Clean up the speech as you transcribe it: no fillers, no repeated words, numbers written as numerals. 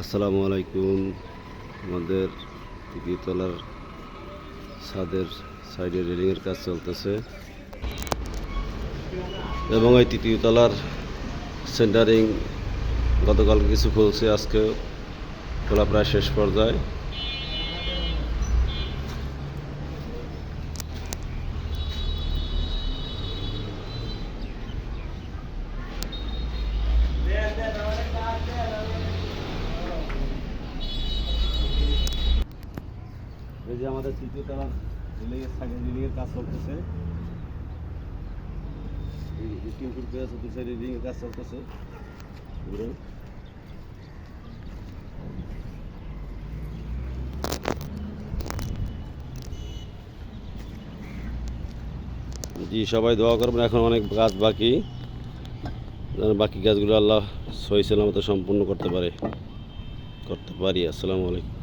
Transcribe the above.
আসসালামু আলাইকুম। আমাদের তৃতীয় তলার ছাদের সাইডে রেলিংয়ের কাজ চলতেছে এবং এই তৃতীয় তলার সেন্টারিং গতকাল কিছু খুলছে, আজকে খোলা প্রায় শেষ পর্যায়ে। এই যে আমাদের তৃতীয় তলার রেলিংয়ের সাইডে রেলিংয়ের কাজ চলতেছে, রেলিংয়ের কাজ চলতেছে। জি, সবাই দোয়া করবেন। এখন অনেক কাজ বাকি, বাকি কাজগুলো আল্লাহ সহি সালামতে সম্পূর্ণ করতে পারি। আসসালামু আলাইকুম।